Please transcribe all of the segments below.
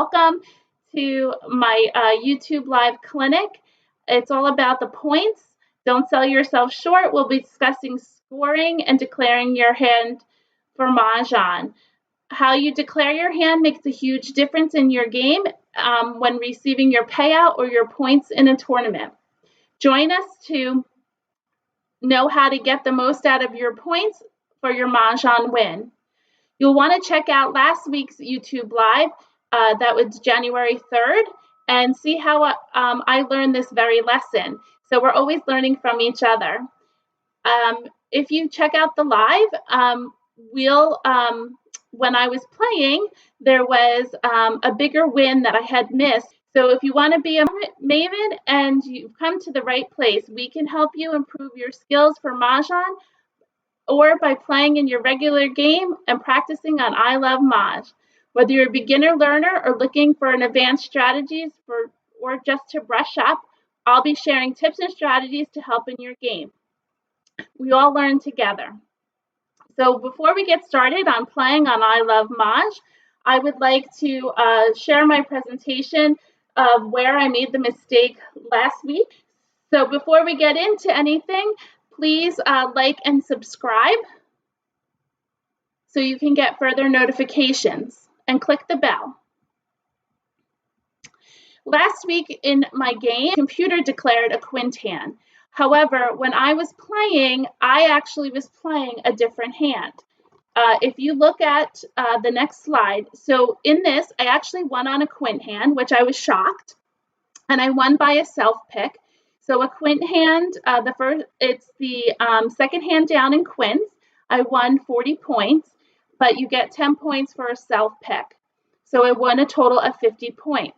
Welcome to my YouTube live clinic. It's all about the points. Don't sell yourself short. We'll be discussing scoring and declaring your hand for Mahjong. How you declare your hand makes a huge difference in your game when receiving your payout or your points in a tournament. Join us to know how to get the most out of your points for your Mahjong win. You'll want to check out last week's YouTube Live, that was January 3rd, and see how I learned this very lesson. So we're always learning from each other. If you check out the live, when I was playing, there was a bigger win that I had missed. So if you want to be a maven and you've come to the right place, we can help you improve your skills for Mahjong, or by playing in your regular game and practicing on ilovemahj. Whether you're a beginner learner or looking for an advanced strategies or just to brush up, I'll be sharing tips and strategies to help in your game. We all learn together. So before we get started on playing on ilovemahj, I would like to share my presentation of where I made the mistake last week. So before we get into anything, please like and subscribe so you can get further notifications, and click the bell. Last week in my game, the computer declared a Quint hand. However, when I was playing, I actually was playing a different hand. If you look at the next slide, so in this, I actually won on a Quint hand, which I was shocked, and I won by a self-pick. So a Quint hand, it's the second hand down in Quints. I won 40 points, but you get 10 points for a self-pick. So I won a total of 50 points.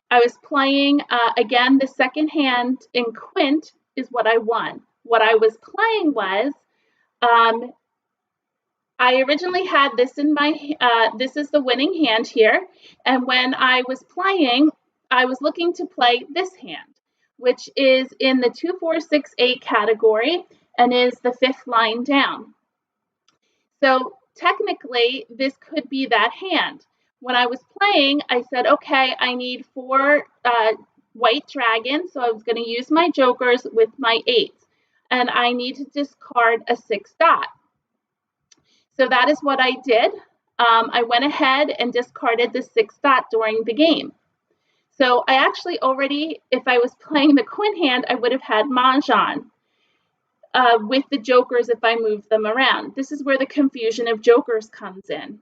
I was playing, again, the second hand in Quint is what I won. What I was playing was, I originally had this in my, this is the winning hand here. And when I was playing, I was looking to play this hand, which is in the 2, 4, 6, 8 category and is the 5th line down. So technically, this could be that hand. When I was playing, I said, okay, I need 4 white dragons, so I was going to use my jokers with my 8s, and I need to discard a 6 dot. So that is what I did. I went ahead and discarded the 6 dot during the game. So I actually already, if I was playing the Quint hand, I would have had Mahjong with the jokers if I moved them around. This is where the confusion of jokers comes in.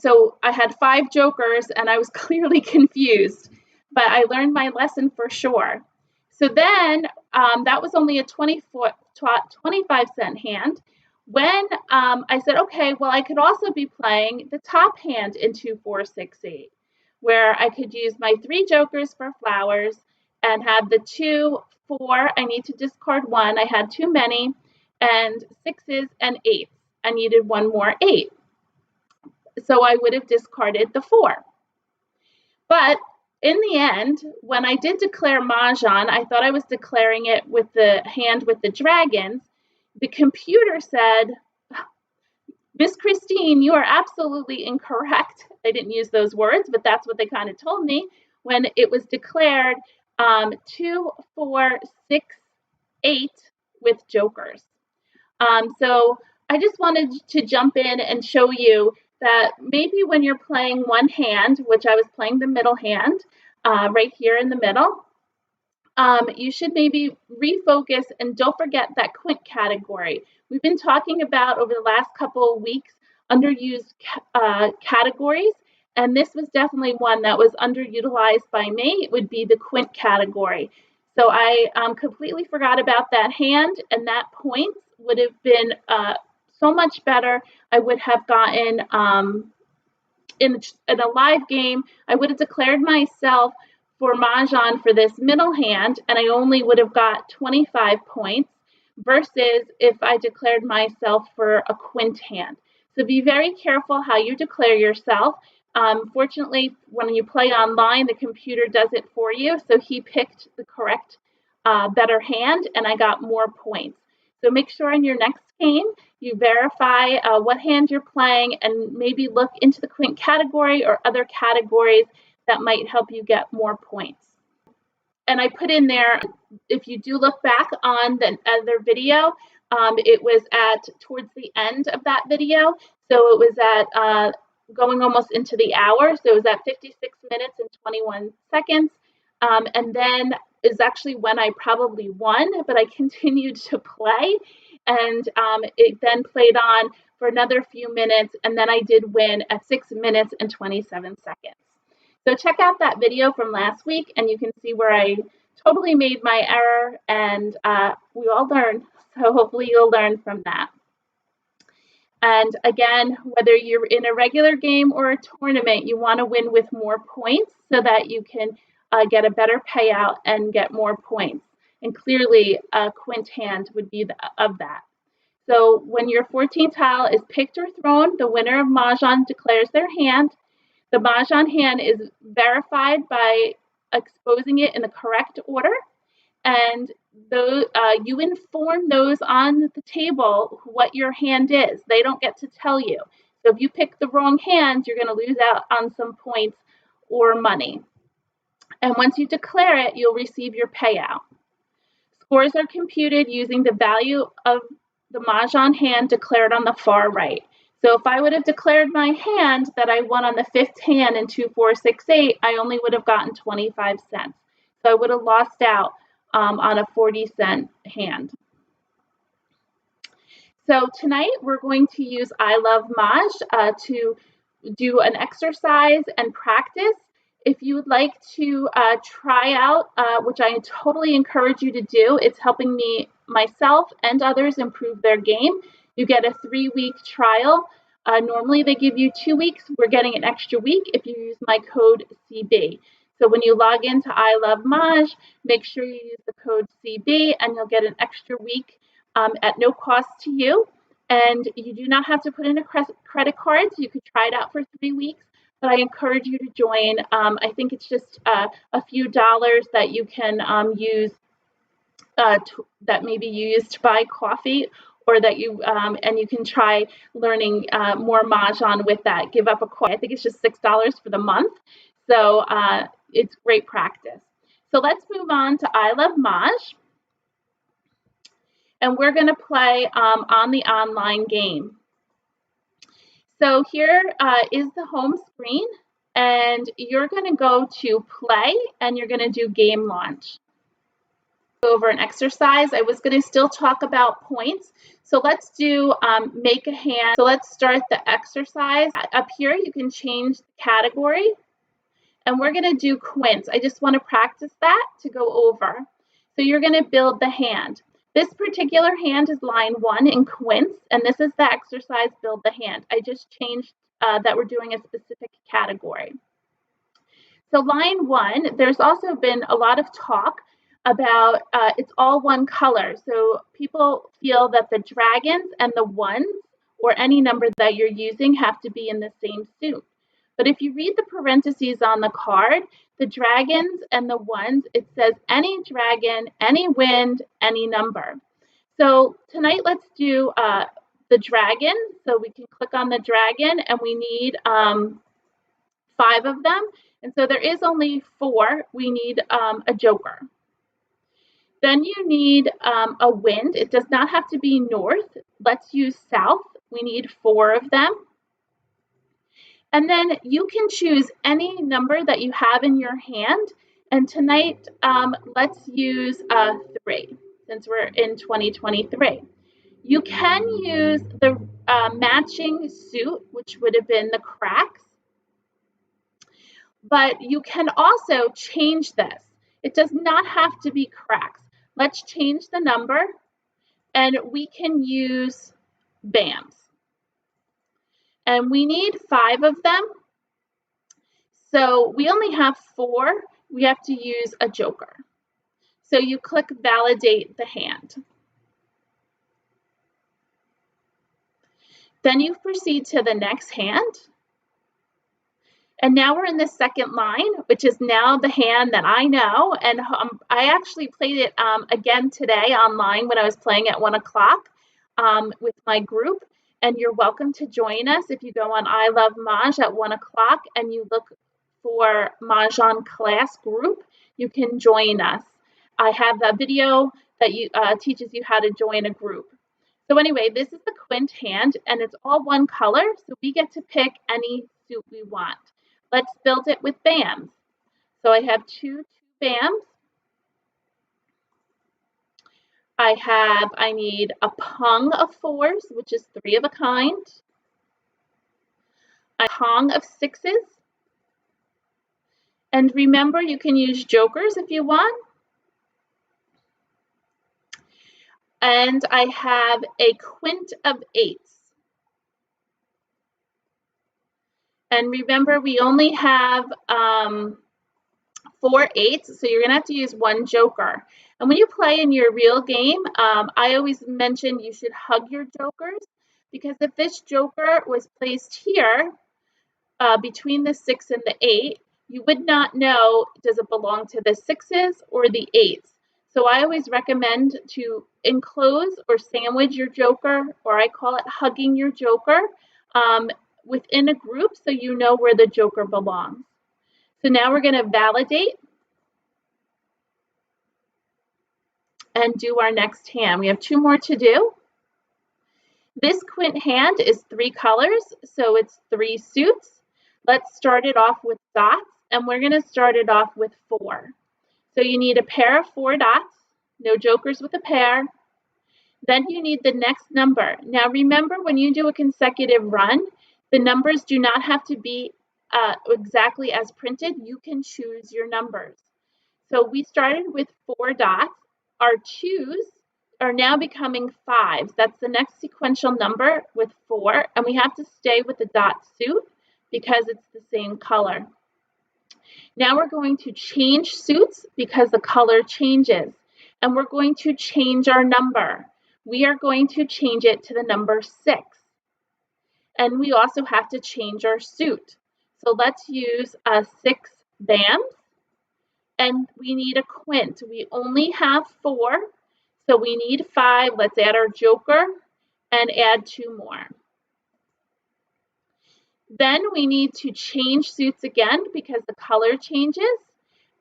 So I had 5 jokers and I was clearly confused, but I learned my lesson for sure. So then that was only a 25-cent hand. When I said, okay, well, I could also be playing the top hand in 2, 4, 6, 8. Where I could use my 3 jokers for flowers and have the 2, 4, I need to discard 1, I had too many, and 6s and 8s. I needed 1 more 8. So I would have discarded the 4. But in the end, when I did declare Mahjong, I thought I was declaring it with the hand with the dragons. The computer said, Miss Christine, you are absolutely incorrect. They didn't use those words, but that's what they kind of told me when it was declared 2, 4, 6, 8 with jokers. So I just wanted to jump in and show you that maybe when you're playing one hand, which I was playing the middle hand right here in the middle, you should maybe refocus and don't forget that Quint category. We've been talking about over the last couple of weeks underused categories, and this was definitely one that was underutilized by me. It would be the Quint category. So I completely forgot about that hand, and that point would have been so much better. I would have gotten in a live game, I would have declared myself for Mahjong for this middle hand, and I only would have got 25 points versus if I declared myself for a Quint hand. So be very careful how you declare yourself. Fortunately, when you play online, the computer does it for you. So he picked the correct, better hand, and I got more points. So make sure in your next game you verify what hand you're playing and maybe look into the Quint category or other categories that might help you get more points. And I put in there, if you do look back on the other video, it was towards the end of that video. So it was at going almost into the hour. So it was at 56 minutes and 21 seconds. And then is actually when I probably won, but I continued to play. And it then played on for another few minutes. And then I did win at 6 minutes and 27 seconds. So check out that video from last week, and you can see where I totally made my error, and we all learned. So hopefully you'll learn from that. And again, whether you're in a regular game or a tournament, you want to win with more points so that you can get a better payout and get more points. And clearly, a Quint hand would be of that. So when your 14th tile is picked or thrown, the winner of Mahjong declares their hand. The Mahjong hand is verified by exposing it in the correct order, and you inform those on the table what your hand is. They don't get to tell you. So if you pick the wrong hand, you're going to lose out on some points or money. And once you declare it, you'll receive your payout. Scores are computed using the value of the Mahjong hand declared on the far right. So if I would have declared my hand that I won on the 5th hand in 2, 4, 6, 8, I only would have gotten 25 cents. So I would have lost out on a 40-cent hand. So tonight we're going to use ilovemahj to do an exercise and practice. If you would like to try out, which I totally encourage you to do, it's helping myself and others improve their game. You get a 3-week trial. Normally they give you 2 weeks. We're getting an extra week if you use my code CB. So when you log into ilovemahj, make sure you use the code CB and you'll get an extra week at no cost to you. And you do not have to put in a credit card, so you could try it out for 3 weeks. But I encourage you to join. I think it's just a few dollars that you can use that maybe you use to buy coffee, or that you and you can try learning more Mahjong with that. Give up a coin. I think it's just $6 for the month. So it's great practice. So let's move on to ilovemahj. And we're going to play on the online game. So here is the home screen, and you're going to go to play, and you're going to do game launch. Over an exercise. I was going to still talk about points. So let's do make a hand. So let's start the exercise. Up here, you can change the category, and we're going to do quints. I just want to practice that to go over. So you're going to build the hand. This particular hand is line 1 in quints, and this is the exercise, build the hand. I just changed that we're doing a specific category. So line 1, there's also been a lot of talk about it's all one color. So people feel that the dragons and the ones, or any number that you're using, have to be in the same suit. But if you read the parentheses on the card, the dragons and the ones, it says any dragon, any wind, any number. So tonight let's do the dragon. So we can click on the dragon, and we need 5 of them. And so there is only 4. We need a joker. Then you need a wind. It does not have to be north. Let's use south. We need 4 of them. And then you can choose any number that you have in your hand. And tonight, let's use 3, since we're in 2023. You can use the matching suit, which would have been the cracks. But you can also change this. It does not have to be cracks. Let's change the number, and we can use BAMs. And we need 5 of them. So we only have 4. We have to use a joker. So you click validate the hand. Then you proceed to the next hand. And now we're in the second line, which is now the hand that I know. And I actually played it again today online when I was playing at 1 o'clock with my group. And you're welcome to join us if you go on ilovemahj at 1 o'clock and you look for Mah Jongg Class group. You can join us. I have a video that teaches you how to join a group. So anyway, this is the Quint hand, and it's all one color, so we get to pick any suit we want. Let's build it with bams. So I have two bams. I need a pung of 4s, which is 3 of a kind. A pung of 6s. And remember, you can use jokers if you want. And I have a quint of 8s. And remember, we only have 4 8s, so you're going to have to use 1 joker. And when you play in your real game, I always mention you should hug your jokers, because if this joker was placed here between the 6 and the 8, you would not know, does it belong to the 6s or the 8s. So I always recommend to enclose or sandwich your joker, or I call it hugging your joker, within a group so you know where the joker belongs. So now we're going to validate and do our next hand. We have 2 more to do. This quint hand is 3 colors, so it's 3 suits. Let's start it off with dots, and we're going to start it off with 4. So you need a pair of 4 dots, no jokers with a pair. Then you need the next number. Now remember, when you do a consecutive run, the numbers do not have to be exactly as printed. You can choose your numbers. So we started with 4 dots. Our 2s are now becoming 5s. That's the next sequential number with 4, and we have to stay with the dot suit because it's the same color. Now we're going to change suits because the color changes, and we're going to change our number. We are going to change it to the number 6. And we also have to change our suit. So let's use 6 bams. And we need a quint. We only have 4, so we need 5. Let's add our joker and add 2 more. Then we need to change suits again because the color changes.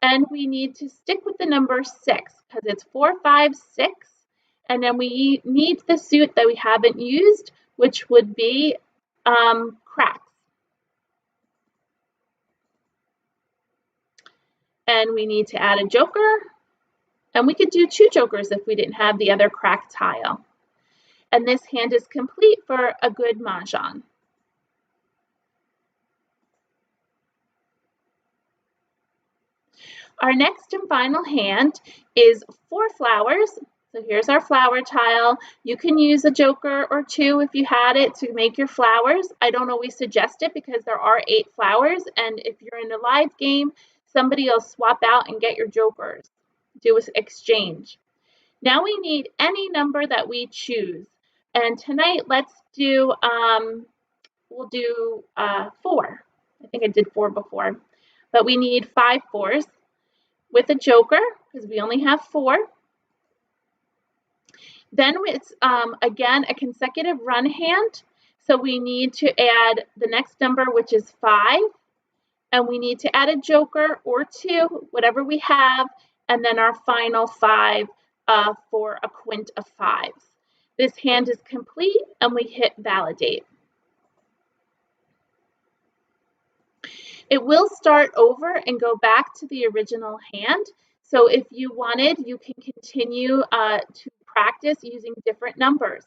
And we need to stick with the number 6 because it's 4, 5, 6. And then we need the suit that we haven't used, which would be cracks. And we need to add a joker. And we could do 2 jokers if we didn't have the other crack tile. And this hand is complete for a good mahjong. Our next and final hand is 4 flowers. So here's our flower tile. You can use a joker or 2 if you had it to make your flowers. I don't always suggest it because there are 8 flowers, and if you're in a live game, somebody will swap out and get your jokers. Do an exchange. Now we need any number that we choose. And tonight, let's do, we'll do 4. I think I did 4 before. But we need 5 4s with a joker because we only have 4. Then it's, again, a consecutive run hand. So we need to add the next number, which is 5. And we need to add a joker or 2, whatever we have. And then our final 5 for a quint of 5s. This hand is complete, and we hit validate. It will start over and go back to the original hand. So if you wanted, you can continue to practice using different numbers.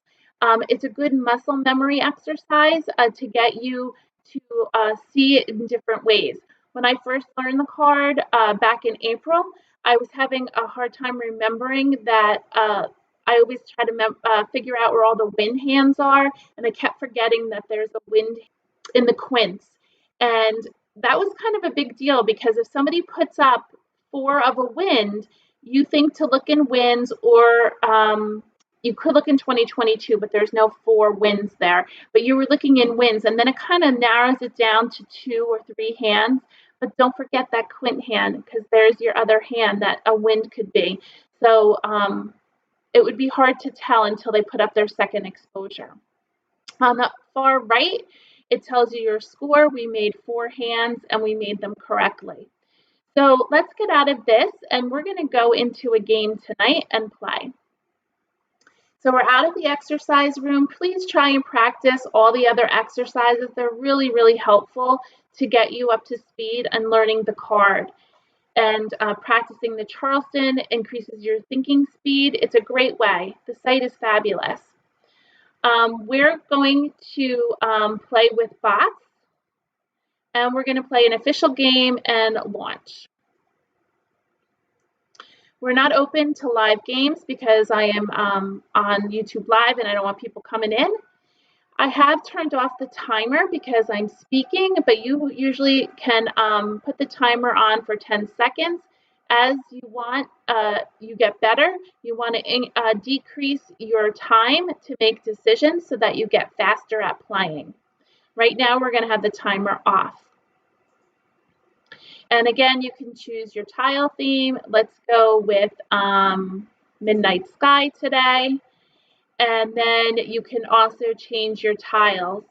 It's a good muscle memory exercise to get you to see it in different ways. When I first learned the card back in April, I was having a hard time remembering that I always try to figure out where all the wind hands are, and I kept forgetting that there's a wind in the quints. And that was kind of a big deal because if somebody puts up 4 of a wind, you think to look in winds or you could look in 2022, but there's no 4 wins there. But you were looking in wins, and then it kind of narrows it down to 2 or 3 hands. But don't forget that quint hand, because there's your other hand that a win could be. So it would be hard to tell until they put up their second exposure. On the far right, it tells you your score. We made 4 hands, and we made them correctly. So let's get out of this, and we're going to go into a game tonight and play. So we're out of the exercise room. Please try and practice all the other exercises. They're really, really helpful to get you up to speed and learning the card. And practicing the Charleston increases your thinking speed. It's a great way. The site is fabulous. We're going to play with bots, and we're going to play an official game and launch. We're not open to live games because I am on YouTube Live and I don't want people coming in. I have turned off the timer because I'm speaking, but you usually can put the timer on for 10 seconds. As you want, you get better. You want to decrease your time to make decisions so that you get faster at playing. Right now, we're going to have the timer off. And again, you can choose your tile theme. Let's go with Midnight Sky today. And then you can also change your tiles.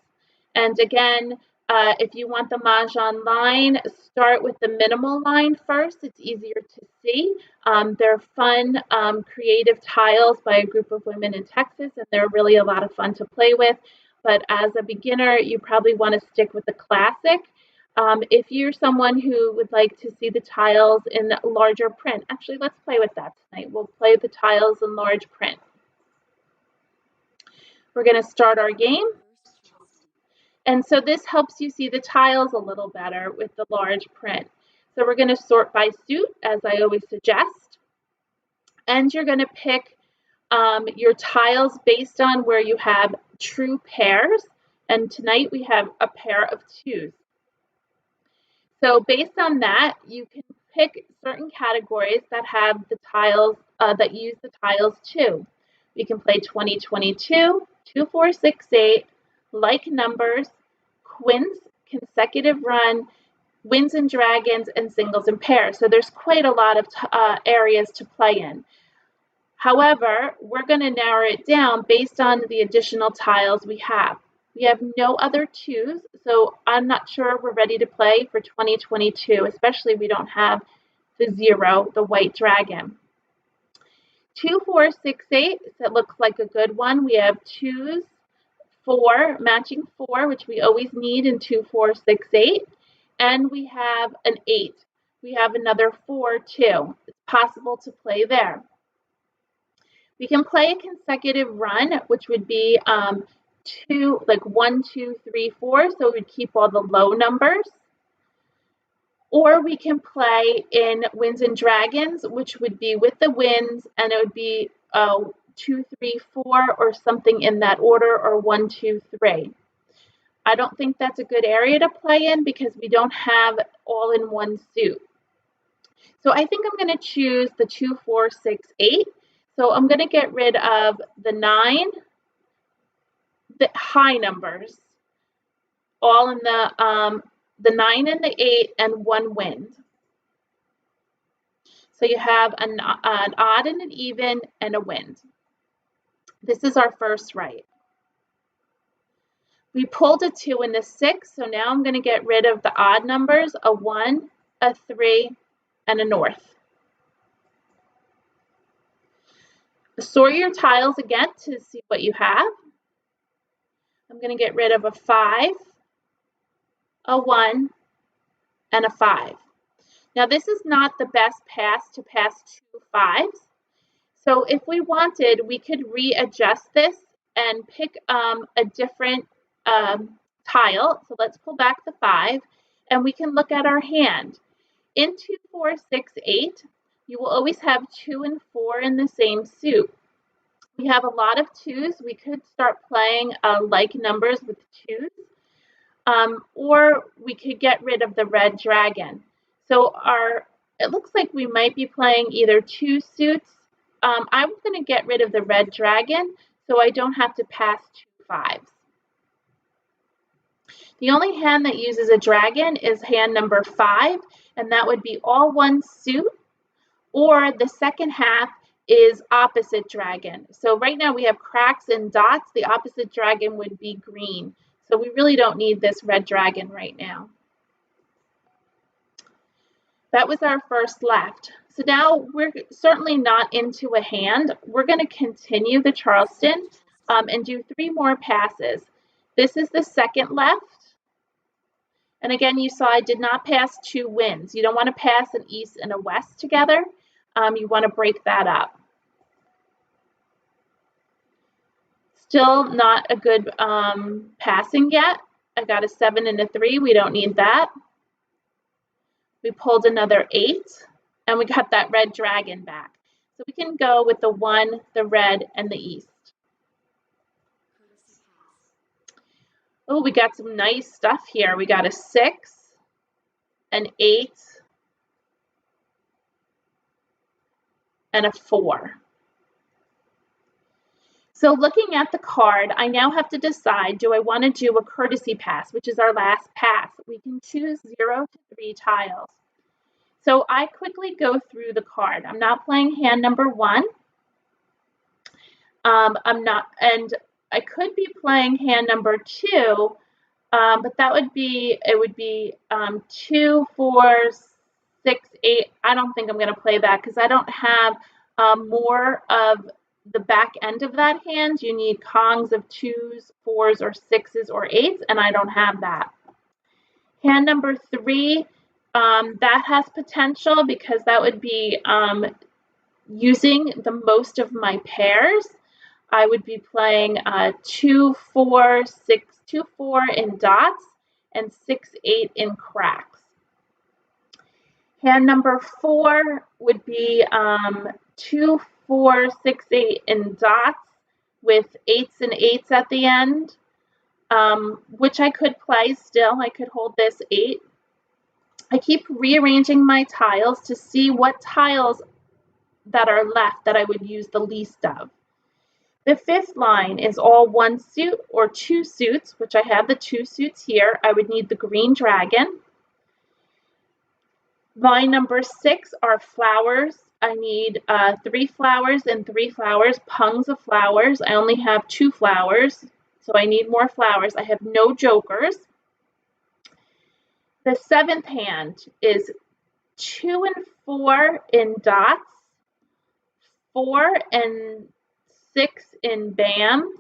And again, if you want the Mahjong line, start with the minimal line first. It's easier to see. They're fun, creative tiles by a group of women in Texas, and they're really a lot of fun to play with. But as a beginner, you probably want to stick with the classic. If you're someone who would like to see the tiles in larger print, actually, let's play with that tonight. We'll play the tiles in large print. We're going to start our game. And so this helps you see the tiles a little better with the large print. So we're going to sort by suit, as I always suggest. And you're going to pick your tiles based on where you have true pairs. And tonight we have a pair of 2s. So based on that, you can pick certain categories that have the tiles, that use the tiles too. We can play 2022, 2, 4, 6, 8, like numbers, quints, consecutive run, wins and dragons, and singles and pairs. So there's quite a lot of areas to play in. However, we're going to narrow it down based on the additional tiles we have. We have no other 2s, so I'm not sure we're ready to play for 2022, especially we don't have the 0, the white dragon. 2, 4, 6, 8, that looks like a good one. We have 2s, 4, matching 4, which we always need in 2, 4, 6, 8. And we have an 8. We have another 4 too. It's possible to play there. We can play a consecutive run, which would be 2, like 1, 2, 3, 4. So we'd keep all the low numbers. Or we can play in wins and dragons, which would be with the wins, and it would be 2, 3, 4, or something in that order, or 1, 2, 3. I don't think that's a good area to play in because we don't have all in one suit. So I think I'm going to choose the 2, 4, 6, 8. So I'm going to get rid of the 9, the high numbers, all in the 9 and the 8, and 1 wind. So you have an odd and an even and a wind. This is our first right. We pulled a 2 and a 6, so now I'm going to get rid of the odd numbers, a 1, a 3, and a north. Sort your tiles again to see what you have. I'm going to get rid of a 5, a 1, and a 5. Now this is not the best pass to pass 2 5s. So if we wanted, we could readjust this and pick a different tile. So let's pull back the 5, and we can look at our hand. In 2, 4, 6, 8, you will always have 2 and 4 in the same suit. We have a lot of 2s. We could start playing like numbers with 2s, or we could get rid of the red dragon. So it looks like we might be playing either 2 suits I'm going to get rid of the red dragon so I don't have to pass 2 5s. The only hand that uses a dragon is hand number 5, and that would be all one suit, or the second half is opposite dragon. So right now we have cracks and dots. The opposite dragon would be green. So we really don't need this red dragon right now. That was our first left. So now we're certainly not into a hand. We're going to continue the Charleston and do 3 more passes. This is the second left. And again, you saw I did not pass 2 winds. You don't want to pass an east and a west together. You want to break that up. Still not a good passing yet. I got a 7 and a 3. We don't need that. We pulled another 8, and we got that red dragon back. So we can go with the 1, the red, and the east. Oh, we got some nice stuff here. We got a 6, an 8, and a 4. So looking at the card, I now have to decide, do I want to do a courtesy pass, which is our last pass. We can choose 0 to 3 tiles. So I quickly go through the card. I'm not playing hand number 1. And I could be playing hand number 2, but that would be, it would be 2, 4, 6, 8. I don't think I'm going to play that because I don't have more of the back end of that hand. You need kongs of 2s, 4s, or 6s, or 8s, and I don't have that. Hand number 3, that has potential because that would be using the most of my pairs. I would be playing 2, 4, 6, 2, 4 in dots and 6, 8 in cracks. Hand number 4 would be 2, 4, 6, 8 in dots with 8s and 8s at the end, which I could play still. I could hold this 8. I keep rearranging my tiles to see what tiles that are left that I would use the least of. The 5th line is all 1 suit or 2 suits, which I have the 2 suits here. I would need the green dragon. Line number 6 are flowers. I need 3 flowers and 3 flowers, pungs of flowers. I only have 2 flowers, so I need more flowers. I have no jokers. The 7th hand is 2 and 4 in dots, 4 and 6 in bams,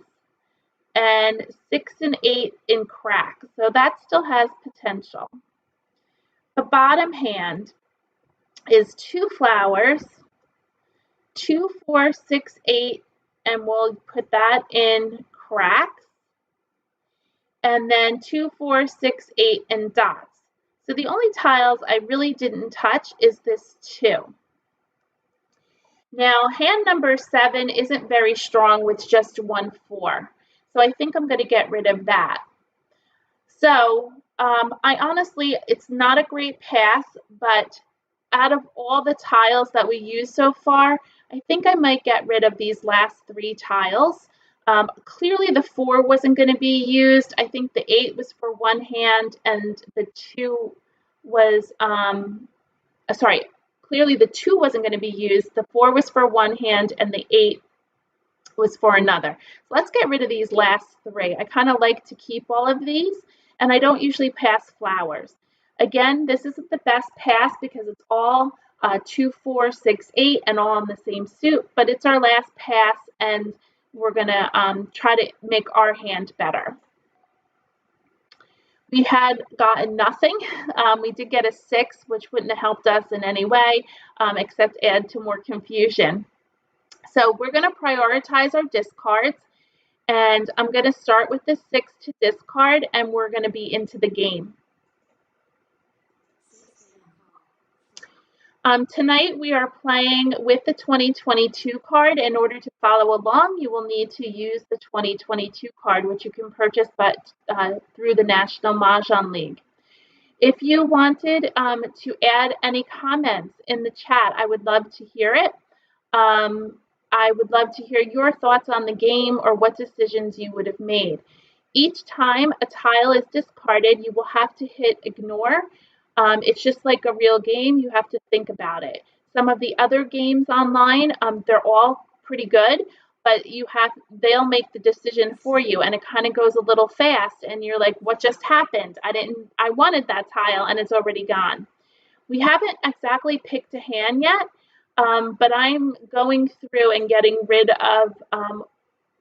and 6 and 8 in cracks. So that still has potential. The bottom hand is 2 flowers, 2, 4, 6, 8, and we'll put that in cracks, and then 2, 4, 6, 8 in dots. So the only tiles I really didn't touch is this 2. Now, hand number 7 isn't very strong with just 1 4, so I think I'm going to get rid of that. So I honestly, it's not a great pass, but out of all the tiles that we used so far, I think I might get rid of these last 3 tiles. Clearly the 4 wasn't going to be used. I think the 8 was for one hand and the 2 was, clearly the 2 wasn't going to be used. The 4 was for one hand and the 8 was for another. So let's get rid of these last 3. I kind of like to keep all of these, and I don't usually pass flowers. Again, this isn't the best pass because it's all 2, 4, 6, 8 and all on the same suit, but it's our last pass and we're going to try to make our hand better. We had gotten nothing. We did get a 6, which wouldn't have helped us in any way except add to more confusion. So we're going to prioritize our discards, and I'm going to start with the 6 to discard, and we're going to be into the game. Tonight we are playing with the 2022 card. In order to follow along, you will need to use the 2022 card, which you can purchase through the National Mahjong League. If you wanted to add any comments in the chat, I would love to hear it. I would love to hear your thoughts on the game or what decisions you would have made. Each time a tile is discarded, you will have to hit ignore. It's just like a real game. You have to think about it. Some of the other games online, they're all pretty good, but they'll make the decision for you, and it kind of goes a little fast, and you're like, what just happened? I wanted that tile, and it's already gone. We haven't exactly picked a hand yet, but I'm going through and getting rid of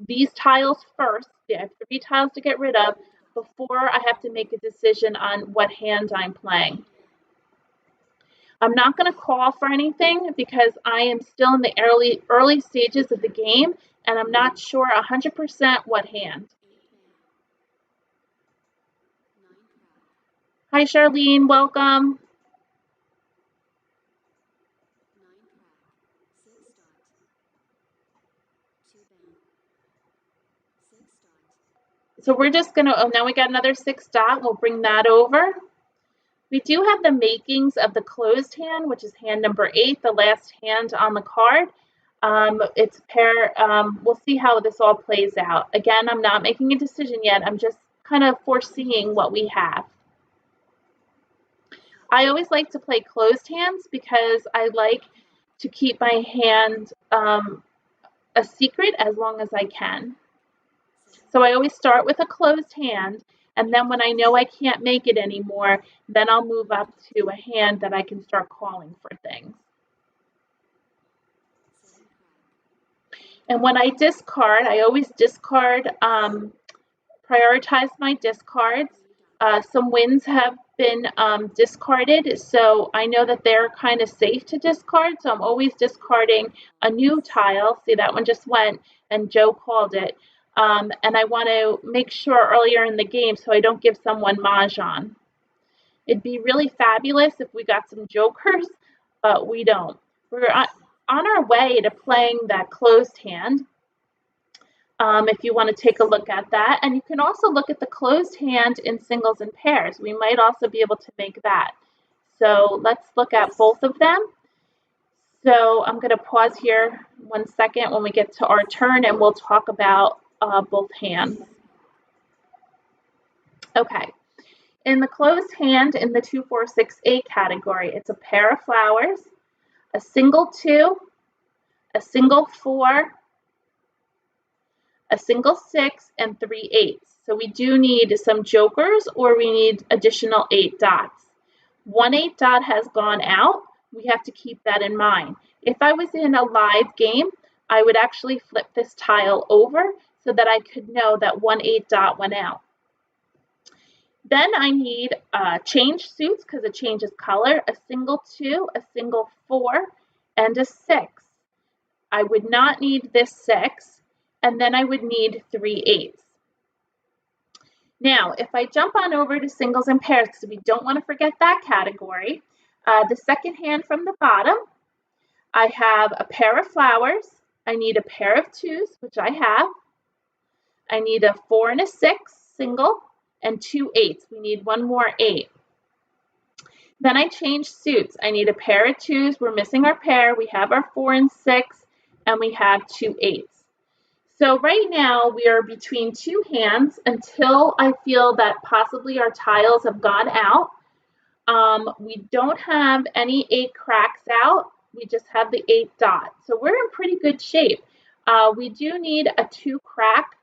these tiles first. I have 3 tiles to get rid of before I have to make a decision on what hand I'm playing. I'm not going to call for anything because I am still in the early stages of the game, and I'm not sure 100% what hand. Hi, Charlene. Welcome. So we're just going to, oh, now we got another 6 dot. We'll bring that over. We do have the makings of the closed hand, which is hand number 8, the last hand on the card. It's a pair, we'll see how this all plays out. Again, I'm not making a decision yet. I'm just kind of foreseeing what we have. I always like to play closed hands because I like to keep my hand a secret as long as I can. So I always start with a closed hand, and then when I know I can't make it anymore, then I'll move up to a hand that I can start calling for things. And when I discard, I always discard, prioritize my discards. Some wins have been discarded, so I know that they're kind of safe to discard, so I'm always discarding a new tile. See, that one just went, and Joe called it. And I want to make sure earlier in the game so I don't give someone Mahjong. It'd be really fabulous if we got some jokers, but we don't. We're on our way to playing that closed hand. If you want to take a look at that. And you can also look at the closed hand in singles and pairs. We might also be able to make that. So let's look at both of them. So I'm going to pause here 1 second when we get to our turn, and we'll talk about both hands. Okay. In the closed hand, in the 2, 4, 6, 8 category, it's a pair of flowers, a single 2, a single 4, a single 6, and 3 8s. So we do need some jokers, or we need additional 8 dots. 1 8 dot has gone out. We have to keep that in mind. If I was in a live game, I would actually flip this tile over so that I could know that 1 8 dot went out. Then I need change suits because it changes color, a single 2, a single 4, and a 6. I would not need this 6, and then I would need 3 8s. Now, if I jump on over to singles and pairs, because we don't want to forget that category, the second hand from the bottom, I have a pair of flowers. I need a pair of 2s, which I have. I need a 4 and a 6 single, and 2 8s. We need one more 8. Then I change suits. I need a pair of 2s. We're missing our pair. We have our 4 and 6, and we have 2 8s. So right now we are between 2 hands until I feel that possibly our tiles have gone out. We don't have any 8 cracks out. We just have the 8 dots. So we're in pretty good shape. We do need a 2 crack.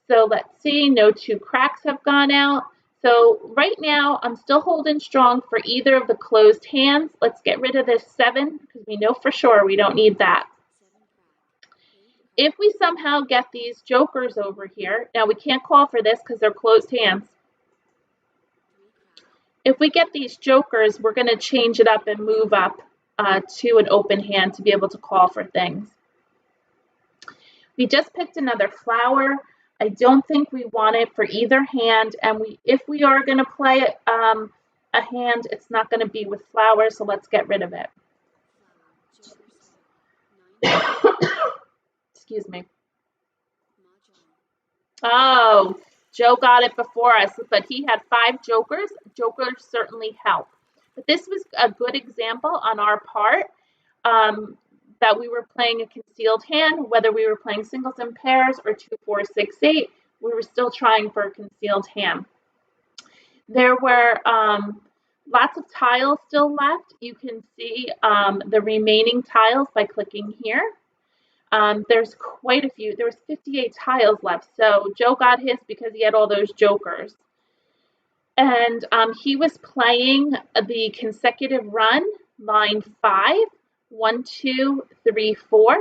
So let's see, no 2 cracks have gone out. So right now I'm still holding strong for either of the closed hands. Let's get rid of this 7 because we know for sure we don't need that. If we somehow get these jokers over here, now we can't call for this because they're closed hands. If we get these jokers, we're going to change it up and move up to an open hand to be able to call for things. We just picked another flower. I don't think we want it for either hand, and if we are going to play a hand, it's not going to be with flowers, so let's get rid of it. Excuse me. Oh, Joe got it before us, but he had 5 jokers. Jokers certainly help. But this was a good example on our part. that we were playing a concealed hand, whether we were playing singles and pairs or 2, 4, 6, 8, we were still trying for a concealed hand. There were lots of tiles still left. You can see the remaining tiles by clicking here. There's quite a few. There was 58 tiles left. So Joe got his because he had all those jokers. And he was playing the consecutive run, line 5, 1, 2, 3, 4.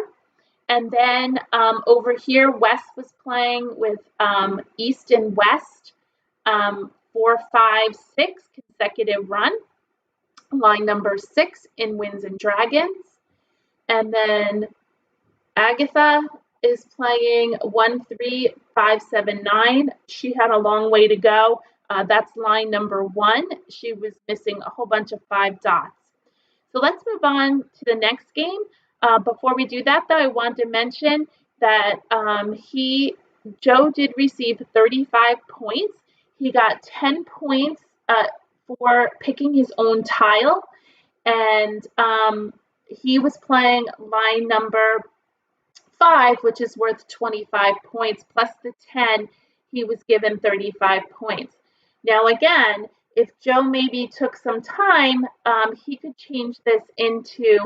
And then over here, West was playing with East and West, 4, 5, 6 consecutive run, line number 6 in Winds and Dragons. And then Agatha is playing 1, 3, 5, 7, 9. She had a long way to go. That's line number 1. She was missing a whole bunch of 5 dots. So let's move on to the next game. Before we do that, though, I want to mention that Joe did receive 35 points. He got 10 points for picking his own tile, and he was playing line number 5, which is worth 25 points, plus the 10, he was given 35 points. Now again, if Joe maybe took some time, he could change this into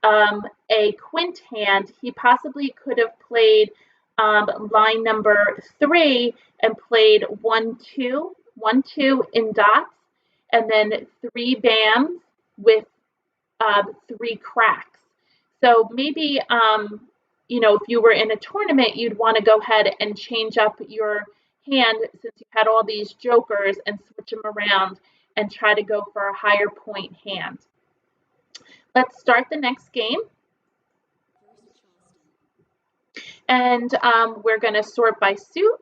a quint hand. He possibly could have played line number 3 and played 1, 2, 1, 2 in dots, and then 3 bams with 3 cracks. So maybe, if you were in a tournament, you'd want to go ahead and change up your hand since you had all these jokers and switch them around and try to go for a higher point hand. Let's start the next game. And we're going to sort by suit.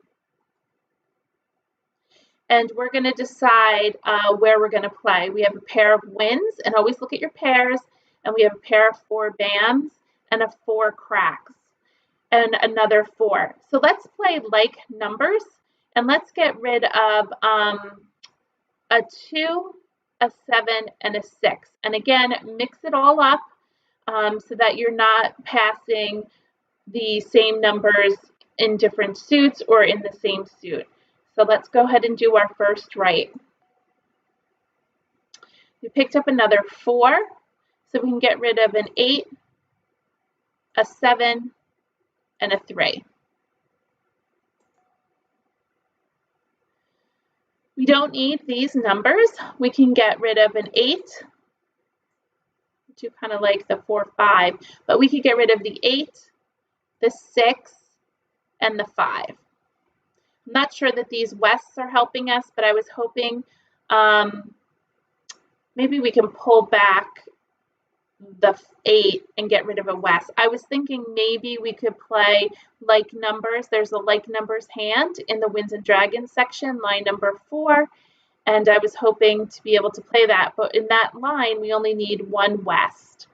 And we're going to decide where we're going to play. We have a pair of wins, and always look at your pairs. And we have a pair of 4 bams and a 4 cracks and another 4. So let's play like numbers, and let's get rid of a 2, a 7, and a 6. And again, mix it all up so that you're not passing the same numbers in different suits or in the same suit. So let's go ahead and do our first right. We picked up another 4, so we can get rid of an 8, a 7, and a 3. We don't need these numbers. We can get rid of an 8, to kind of like the 4, 5, but we could get rid of the 8, the 6, and the 5. I'm not sure that these Wests are helping us, but I was hoping maybe we can pull back the 8 and get rid of a West. I was thinking maybe we could play like numbers. There's a like numbers hand in the Winds and Dragons section, line number 4, and I was hoping to be able to play that, but in that line we only need 1 West.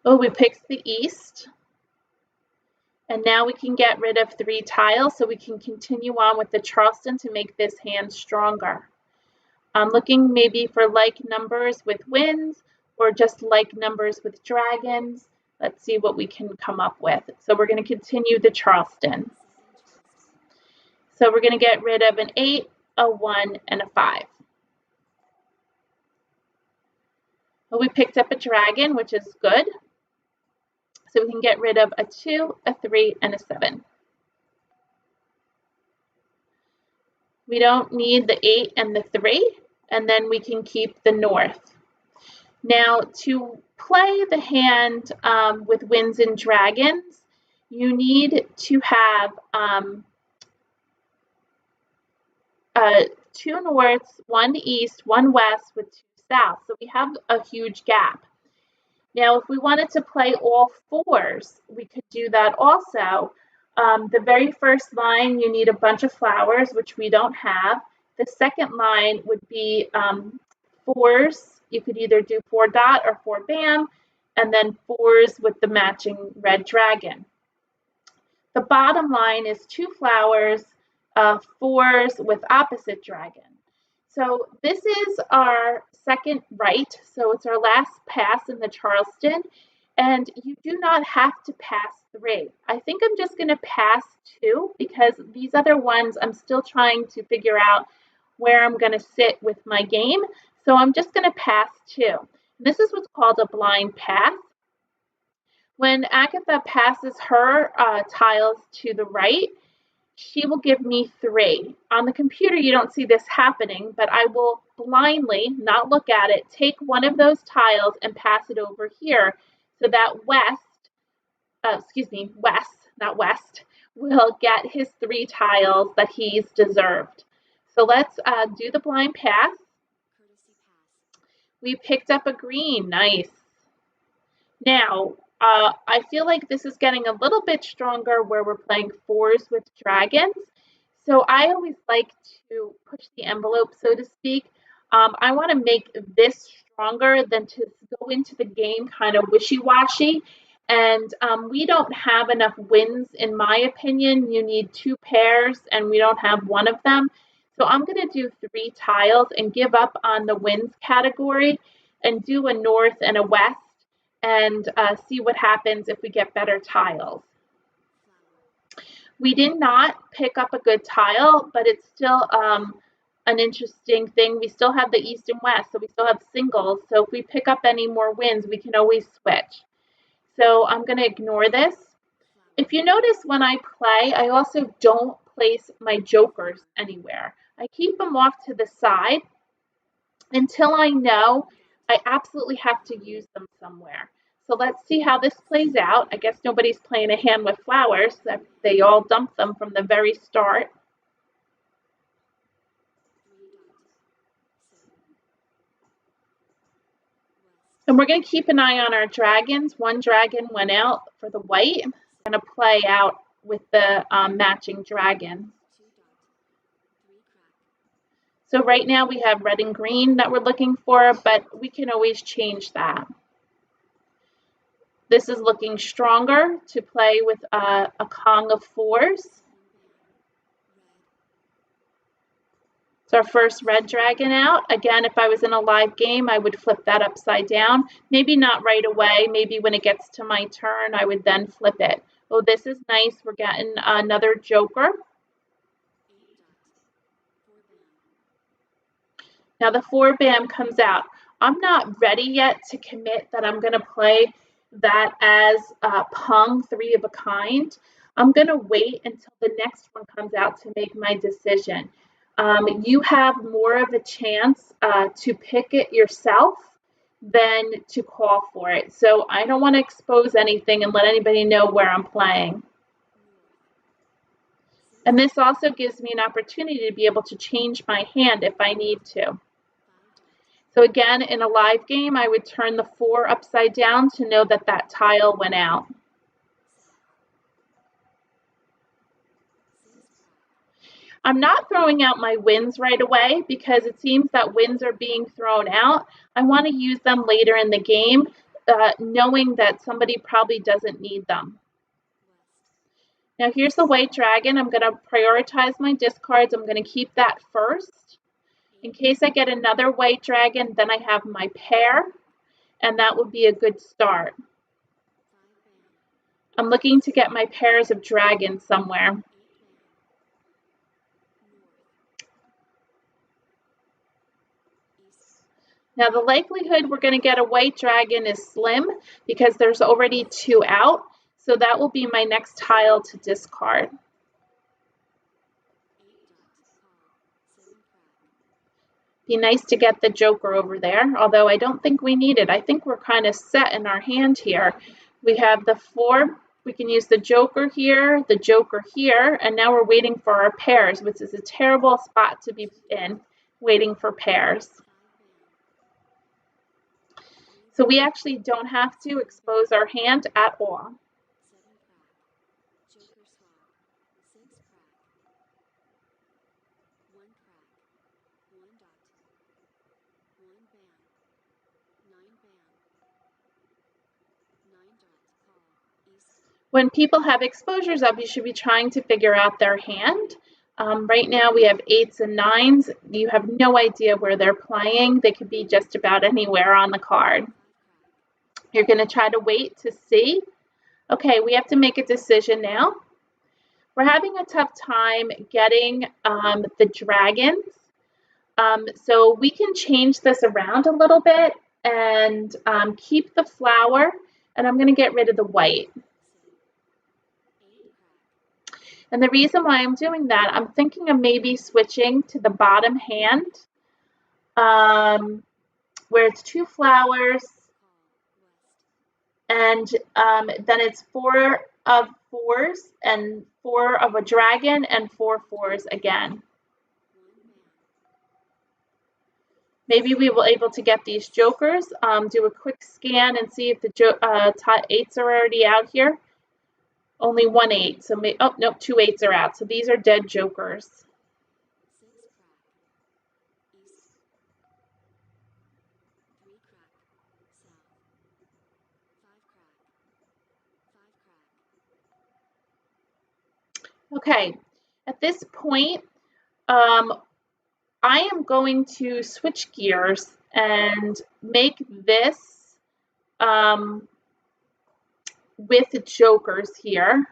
Oh, we picked the East. And now we can get rid of 3 tiles so we can continue on with the Charleston to make this hand stronger. I'm looking maybe for like numbers with winds or just like numbers with dragons. Let's see what we can come up with. So we're going to continue the Charleston. So we're going to get rid of an 8, a 1, and a 5. Well, we picked up a dragon, which is good. So we can get rid of a 2, a 3, and a 7. We don't need the 8 and the 3, and then we can keep the north. Now, to play the hand with Winds and Dragons, you need to have 2 norths, 1 east, 1 west with 2 south. So we have a huge gap. Now, if we wanted to play all 4s, we could do that also. The very first line, you need a bunch of flowers, which we don't have. The second line would be 4s. You could either do 4 dot or 4 bam, and then 4s with the matching red dragon. The bottom line is 2 flowers, 4s with opposite dragon. So this is our second right, so it's our last pass in the Charleston, and you do not have to pass 3. I think I'm just going to pass 2 because these other ones I'm still trying to figure out where I'm going to sit with my game, so I'm just going to pass 2. This is what's called a blind pass. When Agatha passes her tiles to the right, she will give me 3. On the computer, you don't see this happening, but I will blindly, not look at it, take one of those tiles and pass it over here so that West, not West, will get his 3 tiles that he's deserved. So let's do the blind pass. We picked up a green, nice. Now, I feel like this is getting a little bit stronger where we're playing 4s with dragons. So I always like to push the envelope, so to speak. I want to make this stronger than to go into the game kind of wishy-washy. And we don't have enough wins, in my opinion. You need 2 pairs, and we don't have one of them. So I'm going to do 3 tiles and give up on the wins category and do a north and a west and see what happens if we get better tiles. We did not pick up a good tile, but it's still an interesting thing. We still have the east and west, so we still have singles. So if we pick up any more wins, we can always switch. So I'm going to ignore this. If you notice when I play, I also don't place my jokers anywhere. I keep them off to the side until I know I absolutely have to use them somewhere. So let's see how this plays out. I guess nobody's playing a hand with flowers. They all dumped them from the very start. And we're going to keep an eye on our dragons. One dragon went out for the white. I'm going to play out with the matching dragon. So right now we have red and green that we're looking for, but we can always change that. This is looking stronger to play with a Kong of 4s. It's our first red dragon out. Again, if I was in a live game, I would flip that upside down. Maybe not right away. Maybe when it gets to my turn, I would then flip it. Oh, this is nice. We're getting another joker. Now the 4 bam comes out. I'm not ready yet to commit that I'm going to play that as Pung 3 of a kind. I'm going to wait until the next one comes out to make my decision. You have more of a chance to pick it yourself than to call for it. So I don't want to expose anything and let anybody know where I'm playing. And this also gives me an opportunity to be able to change my hand if I need to. So again, in a live game, I would turn the 4 upside down to know that that tile went out. I'm not throwing out my wins right away because it seems that wins are being thrown out. I want to use them later in the game, knowing that somebody probably doesn't need them. Now here's the white dragon. I'm going to prioritize my discards. I'm going to keep that first. In case I get another white dragon, then I have my pair, and that would be a good start. I'm looking to get my pairs of dragons somewhere. Now the likelihood we're going to get a white dragon is slim because there's already 2 out, so that will be my next tile to discard. Be nice to get the joker over there, although I don't think we need it. I think we're kind of set in our hand here. We have the 4. We can use the joker here, and now we're waiting for our pairs, which is a terrible spot to be in, waiting for pairs. So we actually don't have to expose our hand at all. When people have exposures up, you should be trying to figure out their hand. Right now we have 8s and 9s. You have no idea where they're playing. They could be just about anywhere on the card. You're going to try to wait to see. Okay, we have to make a decision now. We're having a tough time getting the dragons. So we can change this around a little bit and keep the flower, and I'm going to get rid of the white. And the reason why I'm doing that, I'm thinking of maybe switching to the bottom hand, where it's 2 flowers, and then it's 4 of 4s and 4 of a dragon and 4 4s again. Maybe we will able to get these jokers, do a quick scan and see if the 8s are already out here. Only 1 8, so oh nope, 2 8s are out. So these are dead jokers. Okay, at this point, I am going to switch gears and make this with jokers here.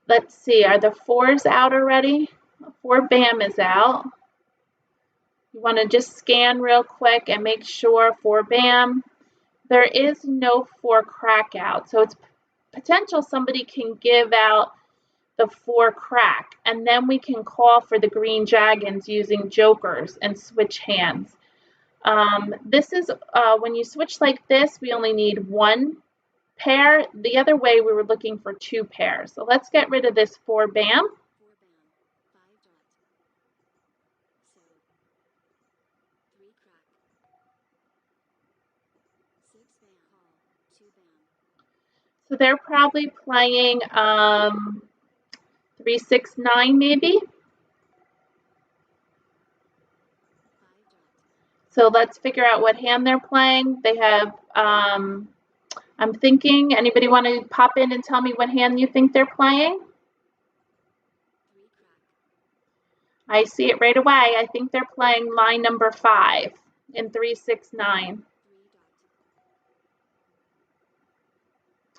Let's see, are the 4s out already? 4 bam is out. You want to just scan real quick and make sure 4 bam. There is no 4 crack out, so it's potential somebody can give out the 4 crack, and then we can call for the green dragons using jokers and switch hands. This is when you switch like this, we only need 1 pair. The other way we were looking for 2 pairs. So let's get rid of this 4 bam. So they're probably playing 3 6 9 maybe. So let's figure out what hand they're playing. They have I'm thinking, anybody want to pop in and tell me what hand you think they're playing? I see it right away. I think they're playing line number 5 in 3 6 9.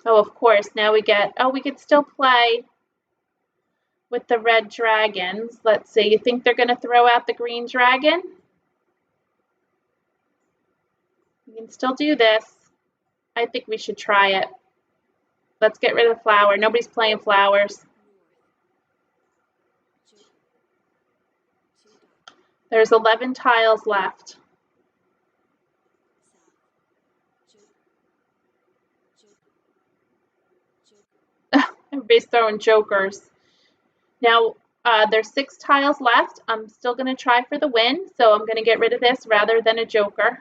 Oh, of course, now we get, oh, we could still play with the red dragons. Let's see, you think they're going to throw out the green dragon? We can still do this. I think we should try it. Let's get rid of the flower. Nobody's playing flowers. There's 11 tiles left. Everybody's throwing jokers. Now, there's 6 tiles left. I'm still going to try for the win, so I'm going to get rid of this rather than a joker.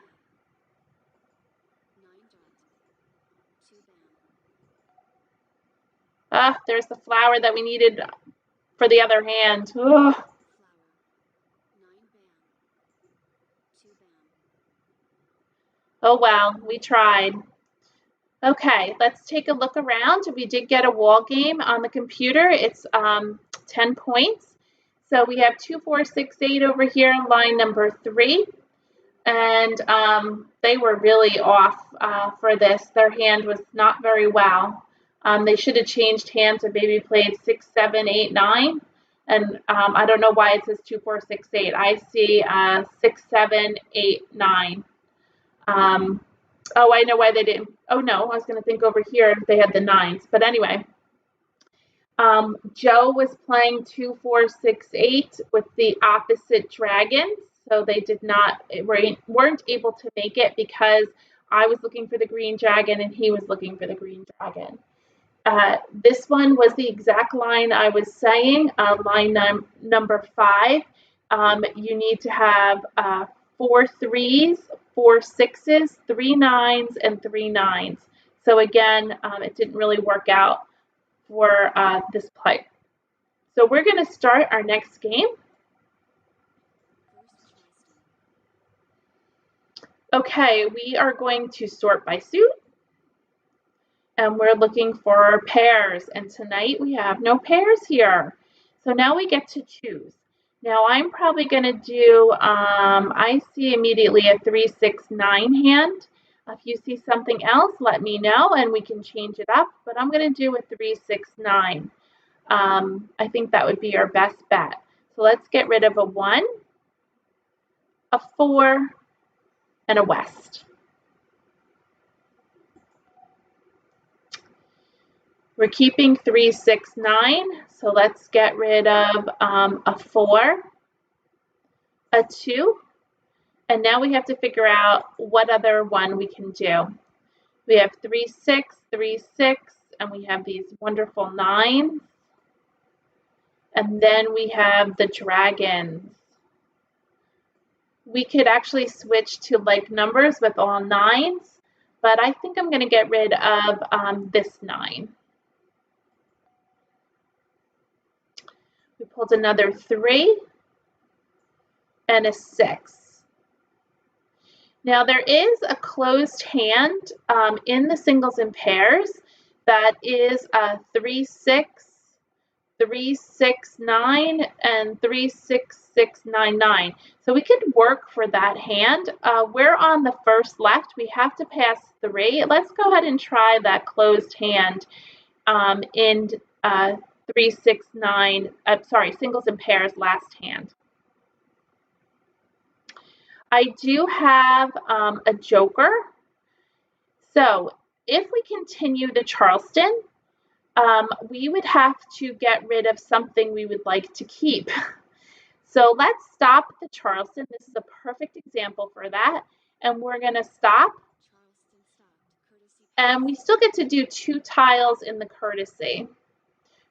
There's the flower that we needed for the other hand. Ugh. Oh well, we tried. Okay, let's take a look around. We did get a wall game on the computer. It's 10 points. So we have 2 4 6 8 over here, line number 3. And they were really off for this. Their hand was not very well. They should have changed hands and maybe played 6 7 8 9. And I don't know why it says 2 4 6 8. I see 6 7 8 9. Oh, I know why they didn't. Oh no, I was going to think over here if they had the 9s. But anyway, Joe was playing 2 4 6 8 with the opposite dragons. So they did not, weren't able to make it because I was looking for the green dragon and he was looking for the green dragon. This one was the exact line I was saying, line number 5. You need to have 4 3s, 4 6s, 3 9s, and 3 9s. So again, it didn't really work out for this play. So we're going to start our next game. Okay, we are going to sort by suit. And we're looking for pairs. And tonight we have no pairs here. So now we get to choose. Now I'm probably going to do, I see immediately a 3, 6, 9 hand. If you see something else, let me know and we can change it up, but I'm going to do a 3, 6, 9. I think that would be our best bet. So let's get rid of a 1, a 4, and a west. We're keeping 3, 6, 9, so let's get rid of a 4, a 2, and now we have to figure out what other one we can do. We have 3, 6, 3, 6, and we have these wonderful 9s. And then we have the dragons. We could actually switch to like numbers with all 9s, but I think I'm going to get rid of this 9. We pulled another 3 and a 6. Now there is a closed hand in the singles and pairs that is 3, 6, 3, 6, 9, and 3, 6, 6, 9, 9. So we could work for that hand. We're on the first left. We have to pass 3. Let's go ahead and try that closed hand in 3, 6, 9, singles and pairs last hand. I do have a joker. So if we continue the Charleston, we would have to get rid of something we would like to keep. So let's stop the Charleston. This is a perfect example for that. And we're going to stop. And we still get to do 2 tiles in the courtesy.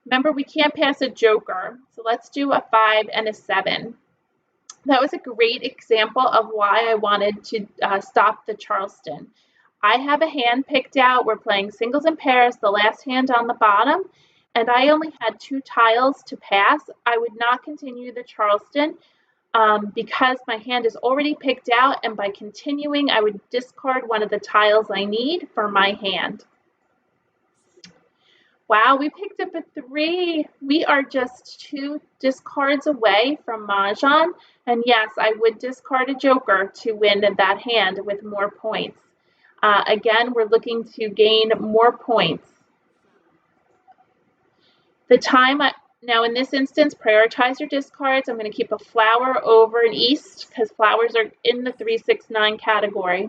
Remember, we can't pass a joker. So let's do a 5 and a 7. That was a great example of why I wanted to stop the Charleston. I have a hand picked out. We're playing singles and pairs, the last hand on the bottom, and I only had 2 tiles to pass. I would not continue the Charleston because my hand is already picked out, and by continuing, I would discard one of the tiles I need for my hand. Wow, we picked up a 3. We are just 2 discards away from Mahjong. And yes, I would discard a joker to win that hand with more points. Again, we're looking to gain more points. The time, now in this instance, prioritize your discards. I'm going to keep a flower over an east because flowers are in the 3, 6, 9 category.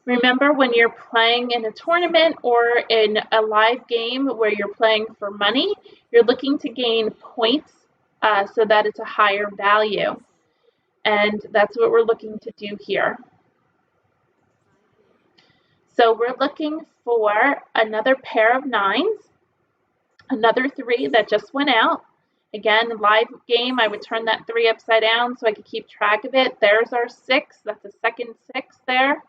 Remember, when you're playing in a tournament or in a live game where you're playing for money, you're looking to gain points so that it's a higher value. And that's what we're looking to do here. So we're looking for another pair of 9s, another 3 that just went out. Again, live game, I would turn that 3 upside down so I could keep track of it. There's our 6. That's a second 6 there.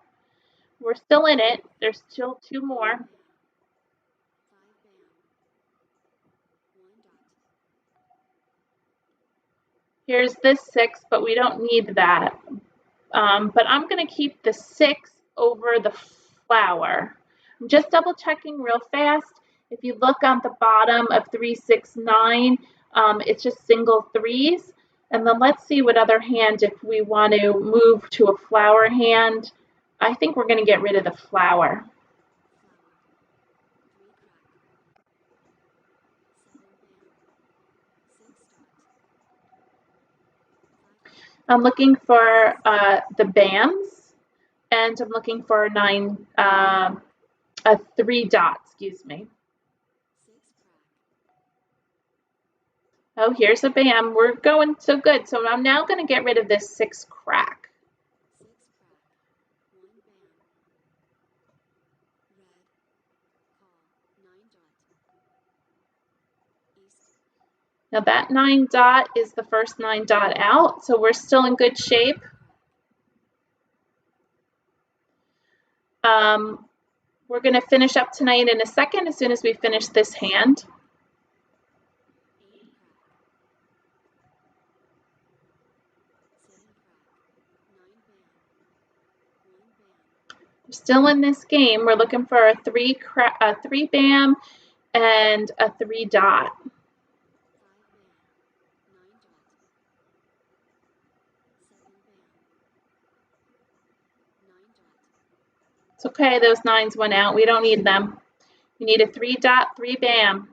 We're still in it. There's still 2 more. Here's this 6, but we don't need that. But I'm going to keep the 6 over the flower. I'm just double checking real fast. If you look on the bottom of 3, 6, 9, it's just single 3s. And then let's see what other hand, if we want to move to a flower hand. I think we're going to get rid of the flower. I'm looking for the BAMs, and I'm looking for a 3 dot, excuse me. Oh, here's a BAM. We're going so good. So I'm now going to get rid of this 6 crack. Now that 9 dot is the first 9 dot out, so we're still in good shape. We're going to finish up tonight in a second as soon as we finish this hand. We're still in this game. We're looking for a 3 BAM and a 3 dot. It's okay, those 9s went out. We don't need them. We need a 3 dot, 3 bam.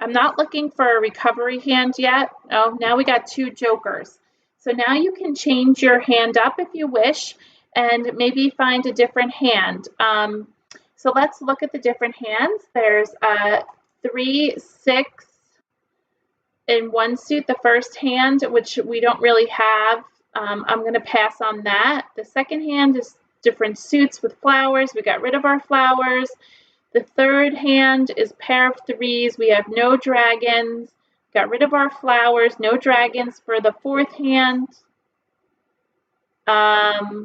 I'm not looking for a recovery hand yet. Oh, now we got 2 jokers. So now you can change your hand up if you wish and maybe find a different hand. So let's look at the different hands. There's 3, 6 in one suit, the first hand, which we don't really have. I'm going to pass on that. The second hand is different suits with flowers. We got rid of our flowers. The third hand is pair of 3s. We have no dragons. Got rid of our flowers. No dragons for the fourth hand. I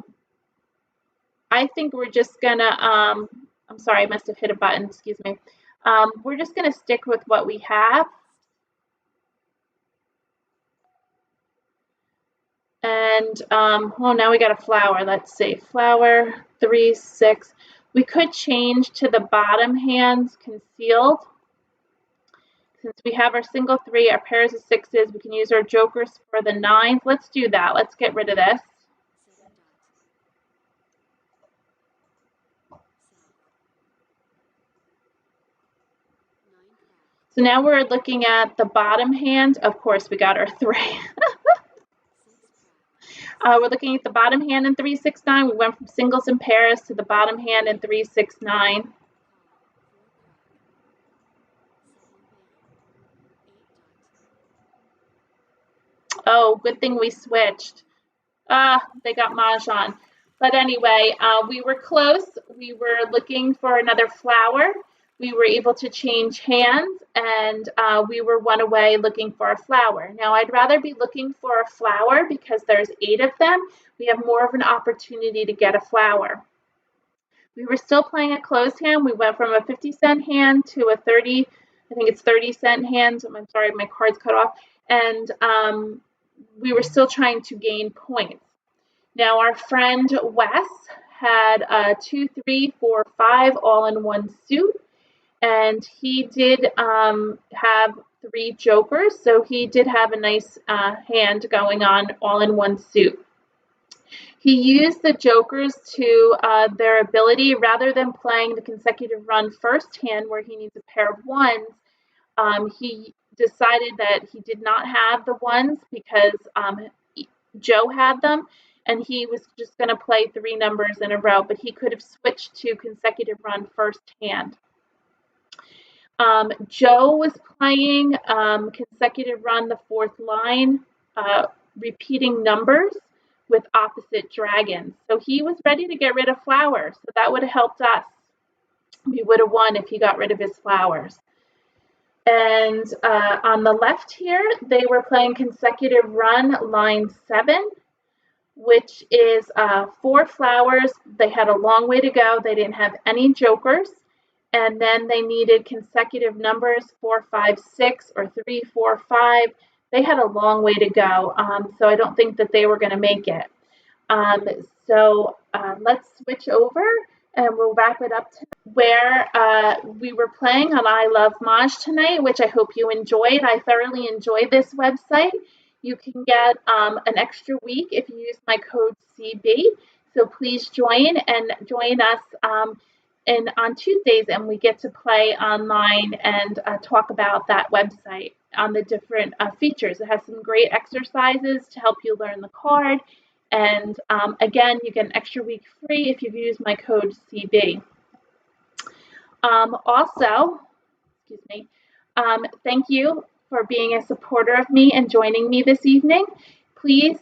think we're just gonna, I'm sorry, I must have hit a button, excuse me. We're just gonna stick with what we have. And, oh, now we got a flower. Let's see, flower, 3, 6. We could change to the bottom hands concealed. Since we have our single 3, our pairs of 6s, we can use our jokers for the 9s. Let's do that. Let's get rid of this. So now we're looking at the bottom hand. Of course, we got our 3. We're looking at the bottom hand in 3, 6, 9. We went from singles and pairs to the bottom hand in 3, 6, 9. Oh, good thing we switched. They got Mahjong. But anyway, we were close. We were looking for another flower. We were able to change hands, and we were 1 away looking for a flower. Now, I'd rather be looking for a flower because there's 8 of them. We have more of an opportunity to get a flower. We were still playing a closed hand. We went from a 50-cent hand to a 30, I think it's 30-cent hand. I'm sorry, my card's cut off. And we were still trying to gain points. Now, our friend Wes had 2, 3, 4, 5 all in one suit. And he did have 3 jokers, so he did have a nice hand going on all in one suit. He used the jokers to their ability. Rather than playing the consecutive run first hand where he needs a pair of 1s, he decided that he did not have the 1s because Joe had them, and he was just going to play 3 numbers in a row, but he could have switched to consecutive run first hand. Joe was playing consecutive run the 4th line, repeating numbers with opposite dragons. So he was ready to get rid of flowers. So that would have helped us. We would have won if he got rid of his flowers. And on the left here, they were playing consecutive run line 7, which is 4 flowers. They had a long way to go. They didn't have any jokers. And then they needed consecutive numbers, 4, 5, 6, or 3, 4, 5. They had a long way to go, so I don't think that they were going to make it. So let's switch over, and we'll wrap it up where we were playing on ilovemahj tonight, which I hope you enjoyed. I thoroughly enjoyed this website. You can get an extra week if you use my code CB. So please join us and on Tuesdays, and we get to play online and talk about that website on the different features. It has some great exercises to help you learn the card. And again, you get an extra week free if you use my code CB. Also, excuse me, thank you for being a supporter of me and joining me this evening. Please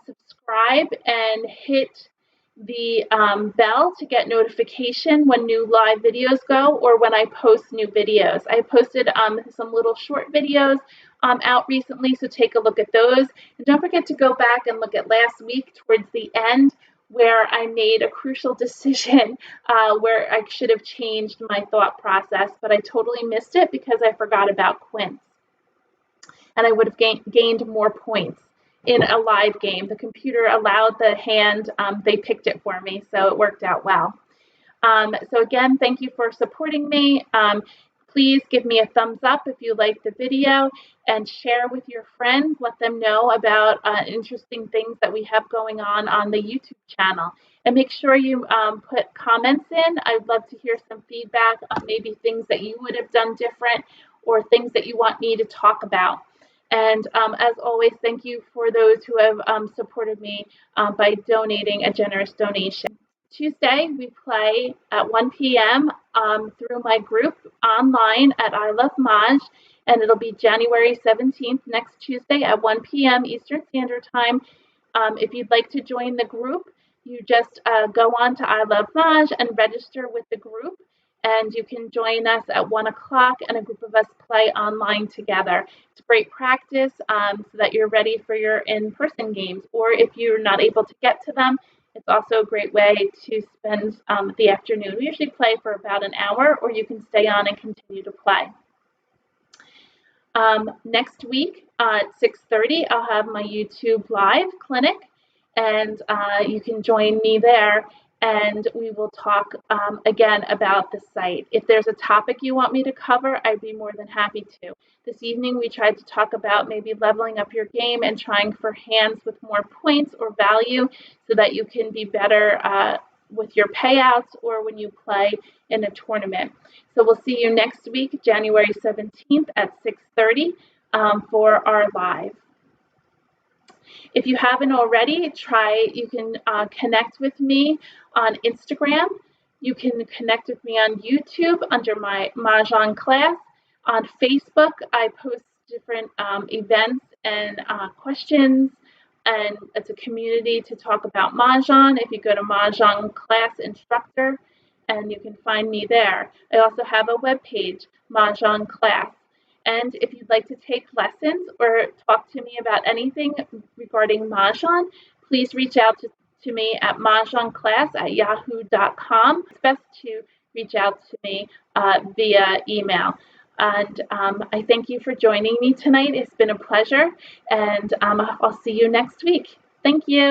subscribe and hit the bell to get notification when new live videos go or when I post new videos. I posted some little short videos out recently, so take a look at those. And don't forget to go back and look at last week towards the end where I made a crucial decision where I should have changed my thought process, but I totally missed it because I forgot about Quint. And I would have gained more points in a live game. The computer allowed the hand, they picked it for me, so it worked out well. So again, thank you for supporting me. Please give me a thumbs up if you like the video and share with your friends. Let them know about interesting things that we have going on the YouTube channel. And make sure you put comments in. I'd love to hear some feedback on maybe things that you would have done different or things that you want me to talk about. And as always, thank you for those who have supported me by donating a generous donation. Tuesday, we play at 1 p.m. Through my group online at ilovemahj, and it'll be January 17th, next Tuesday at 1 p.m. Eastern Standard Time. If you'd like to join the group, you just go on to ilovemahj and register with the group, and you can join us at 1 o'clock, and a group of us play online together. It's great practice so that you're ready for your in-person games, or if you're not able to get to them, it's also a great way to spend the afternoon. We usually play for about an hour, or you can stay on and continue to play. Next week at 6:30, I'll have my YouTube Live clinic, and you can join me there, and we will talk again about the site. If there's a topic you want me to cover, I'd be more than happy to. This evening, we tried to talk about maybe leveling up your game and trying for hands with more points or value so that you can be better with your payouts or when you play in a tournament. So we'll see you next week, January 17th at 6:30 for our live. If you haven't already, you can connect with me on Instagram. You can connect with me on YouTube under my Mah Jongg Class. On Facebook, I post different events and questions, and it's a community to talk about Mahjong. If you go to Mah Jongg Class Instructor, and you can find me there. I also have a webpage, Mah Jongg Class. And if you'd like to take lessons or talk to me about anything regarding Mahjong, please reach out to me at mahjongclass@yahoo.com. It's best to reach out to me via email. And I thank you for joining me tonight. It's been a pleasure, and I'll see you next week. Thank you.